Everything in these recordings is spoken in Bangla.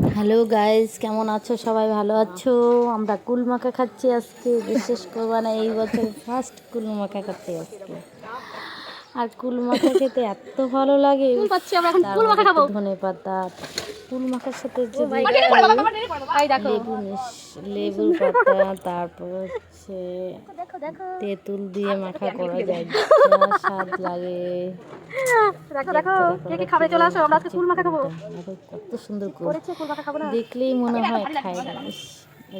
হ্যালো গাইস, কেমন আছো? সবাই ভালো আছো? আমরা কুল মাখা খাচ্ছি আজকে। বিশেষ করবা না, এই বছর ফার্স্ট কুল মাখা খাচ্ছি আজকে। আর কুল মাখা খেতে এত ভালো লাগে, তার মধ্যে একটু ধনে পাতা, কুল মাখার সাথে যে লেবুর পাতা, তারপর হচ্ছে তেঁতুল দিয়ে মাখা করা যায়, যা স্বাদ লাগে। কত সুন্দর কুল, দেখলেই মনে হয় খাই না।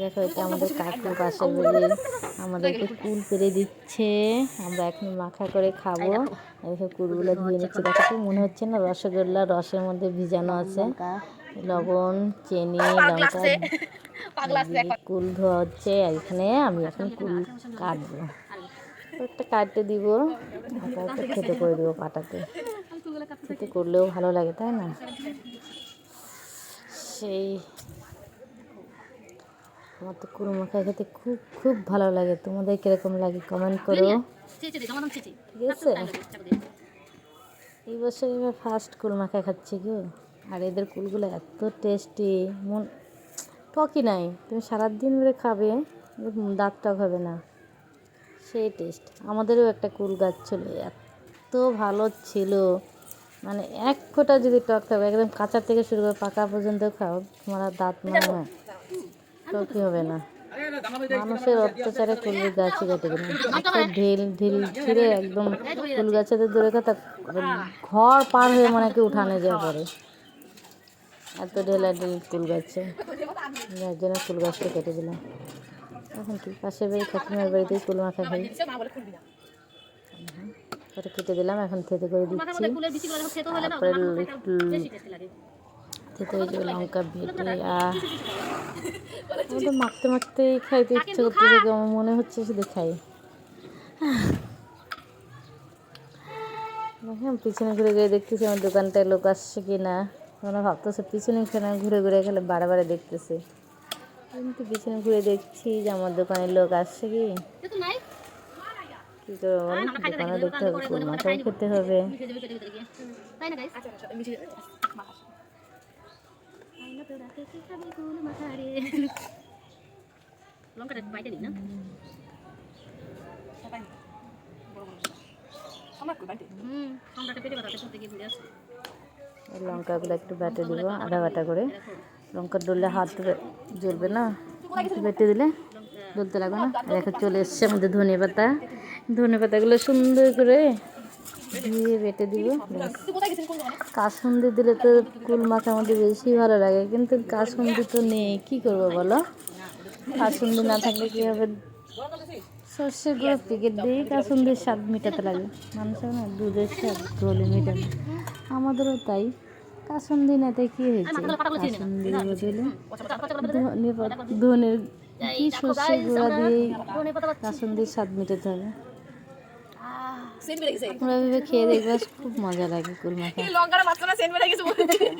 দেখো, এটা আমাদের কাকুর পাশের বাড়ির, আমাদেরকে কুল পেরে দিচ্ছে, আমরা এখন মাখা করে খাবো। দেখো কুলগুলো ধুয়ে নিচ্ছে, দেখো তো মনে হচ্ছে না রসগোল্লা রসের মধ্যে ভিজানো আছে। লবণ, চিনি, লঙ্কা, কুল ধোয়া হচ্ছে। আর এখানে আমি এখন কুল কাটবো, একটা কাটতে দিব, খেতে করে দেবো পাটাতে। খেতে করলেও ভালো লাগে, তাই না? সেই আমার তো কুল মাখা খেতে খুব খুব ভালো লাগে। তোমাদের কীরকম লাগে কমেন্ট করো, ঠিক আছে? এই বছর এবার ফার্স্ট কুল মাখা খাচ্ছি গো। আর এদের কুলগুলো এত টেস্টি, মন টকই নাই, তুমি সারাদিন ধরে খাবে, দাঁত টক হবে না, সেই টেস্ট। আমাদেরও একটা কুল গাছ ছিল, এত ভালো ছিল, মানে এক ফোঁটা যদি টক থাকবে, একদম কাঁচা থেকে শুরু করে পাকা পর্যন্ত খাও, তোমার দাঁত মনে হয় টকই হবে না। মানুষের অত্যাচারে কুল গাছই কেটে দিলাম, একটা ঢিল ছিঁড়ে একদম কুল গাছেতে দূরে কথা, ঘর পার হয়ে মনে কি উঠানে যায় পড়ে, এত ঢেলাঢিল কুল গাছে, যার জন্য কুল গাছটা কেটে দিলাম। এখন কি পাশের বাড়ি কাকিমার বাড়িতেই কুল মাখা খাই, ওটা কেটে দিলাম, এখন থেতে করে দিচ্ছি। তারপরে একটু থেতে হয়ে যাবে, লঙ্কা বেটে আমাদের মাখতে মাখতেই খাইতে ইচ্ছে করতেছে, কেমন মনে হচ্ছে শুধু খাই। দেখেন পিছনে ঘুরে ঘুরে দেখতেছি আমার দোকানটায় লোক আসছে কি না। তোমরা ভাবতেছে পিছনে ঘুরে ঘুরে খেলে বারে দেখতেছে, কিন্তু পিছনে ঘুরে দেখছি যে আমার দোকানে লোক আসছে কি কী করবো বল, দোকানে দেখতে হবে, কুল মাখাও খেতে হবে। লঙ্কাগুলো একটু বেটে দিব, আধা বাটা করে। লঙ্কা ডললে হাত জ্বলবে না, একটু বেটে দিলে জ্বলতে লাগবে না। আর এখন চলে এসছে আমাদের ধনে পাতাগুলো সুন্দর করে ধুয়ে বেটে দিব। কাসুন্দি দিলে তো কুল মাখার মধ্যে বেশি ভালো লাগে, কিন্তু কাসুন্দি তো নেই, কী করবো বলো? কাসুন্দি না থাকলে কী হবে? সর্ষের গুঁড়ো প্যাকেট দিয়েই কাসুন্দির স্বাদ মেটাতে লাগে। মানুষের না দুধের স্বাদ ঘোলে মেটানো, আমাদেরও তাই। কাসুন্দি নাতে কী হয়েছে, কাসুন্দির বদলে ধনের কি সর্ষের গুঁড়া দিয়েই কাসুন্দির স্বাদ মেটাতে হবে। তোমরা ভেবে খেয়ে দেখবে, খুব মজা লাগে কুল মাখা।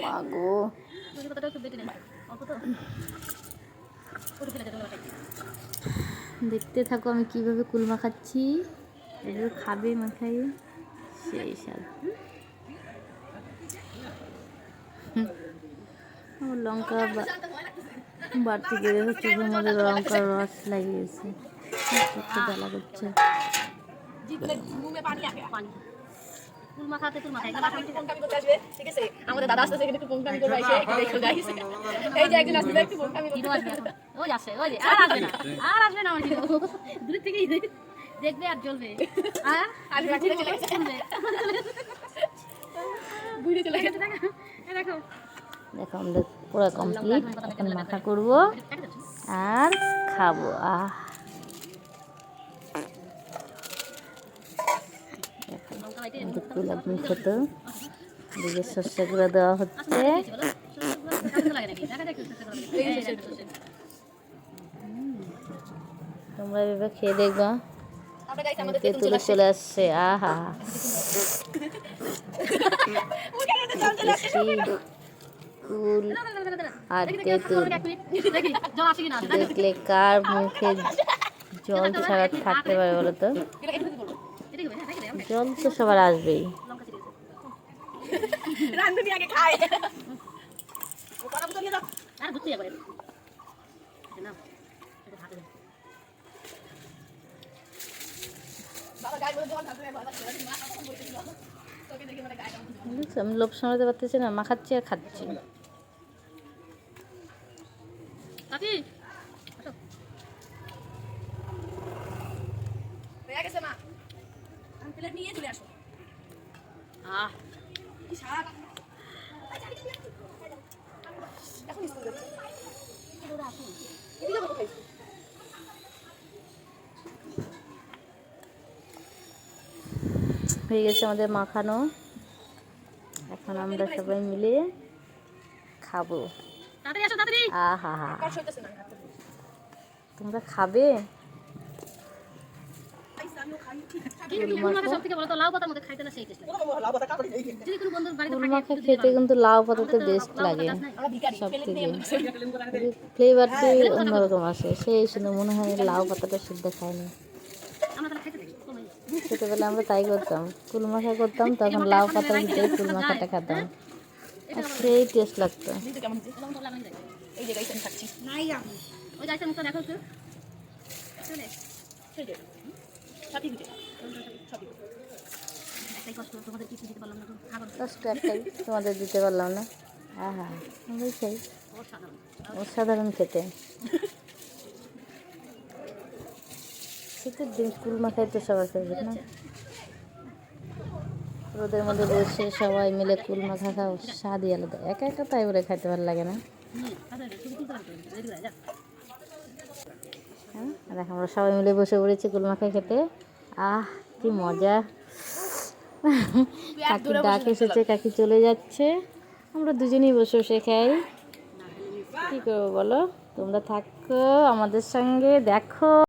মাগো, দেখতে থাকো আমি কিভাবে কুল মাখাচ্ছি, এগুলো খাবে মাখাই, সেই স্বাদ। লঙ্কা বাড়তি করে হচ্ছে, মধ্যে লঙ্কার রস লাগিয়েছে, একটু জ্বালা করছে। কুল মাখাতে কুল মাখাই ঠিক আছে, আমাদের দাদা আসছে, একটু পোংকামি করবে, এসে একটু দেখো গাইস, এই যে একজন আসছে, একটু পোংকামি করবে, ওই আসে, ওই যে আর আসবে না, আমার দূর থেকেই দেখবে আর জ্বলবে, আর ঘুরে চলে গেছে, ঘুরে চলে গেছে। দেখো দেখো আমরা পুরো কমপ্লিট, এখন মাখা করব আর খাবো। কুল একদম খেতে, দিকে সর্ষে গুঁড়ো দেওয়া হচ্ছে, তোমরা এভাবে খেয়ে দেখবা, তেঁতুলে চলে আসছে। আহা, কুল আর তেঁতুল দেখলে কার মুখে জল ছাড়া থাকতে পারে বলো তো? জল তো সবার আসবেই। আর ঘুরতে যাবে না এটা হাতে বাবা গায় বলে জল থাকবে বাবা মা তখন বলছিল তোকে দেখে মানে গায় বুঝছো, আমি লোভ সামলাতে পারতেছি না, মাখাচ্ছি আর খাচ্ছি। কাকি আসো হয়ে গেছে মা আমি প্লেট নিয়ে চলে আসো কি শাক এখন স্কুল যাচ্ছে এগুলো রাখুন এদিকে কোথায় হয়ে গেছে আমাদের মাখানো, এখন আমরা সবাই মিলে খাবো। তাড়াতাড়ি আসো তাড়াতাড়ি আহা হা, কার সইতেছে না তোমরা খাবে? আমিও খাই ঠিক আছে সব থেকে বলো তো লাউ পাতার মধ্যে খাইতে না সেই টেস্ট লাগে লাউ পাতা কাপড় নেই যদি কোনো বন্ধুর বাড়িতে কুল মাখা খেতে কিন্তু লাউ পাতাতে বেস্ট লাগে, আমরা ভিখারি সব প্লেট থেকে নিয়ে ফ্লেভারটি অন্যরকম আসে। সেই শুনে মনে হয় লাউ পাতাটা সিদ্ধ খায়নি। আমরা তাহলে খাইতে থাকি কমে ছোটোবেলা আমরা তাই করতাম, কুল মাখা করতাম, তখন লাউ পাতার ভিতরে কুল মাখাটা খেতাম, আর সেই টেস্ট লাগতো। দিতে কেমন হচ্ছে লবণ তো লাগাই যায় এই যে গাইস আমি খাচ্ছি নাই আপনি ওই গাইস মুখটা দেখো একটু চলে সেই যে সাথী দিতে সাথী একটাই কষ্ট তোমাদের কিছু দিতে পারলাম না তো খাবার কষ্ট একটাই, তোমাদের দিতে পারলাম না। আহা, আমরাই খাই, অসাধারণ খেতে। শীতের দিন কুল মাখাই তো সবার ফেভারিট না? রোদের মধ্যে বসে সবাই মিলে কুল মাখা খাও, স্বাদই আলাদা। একা একা তাই বলে খাইতে ভালো লাগে না। হ্যাঁ, আর এখন আমরা সবাই মিলে বসে পড়েছি কুল মাখা খেতে। আহ, কি মজা! কাকি ডাক এসেছে, কাকি চলে যাচ্ছে, আমরা দুজনেই বসে বসে খাই। কী করবো বলো, তোমরা থাকো আমাদের সঙ্গে, দেখো।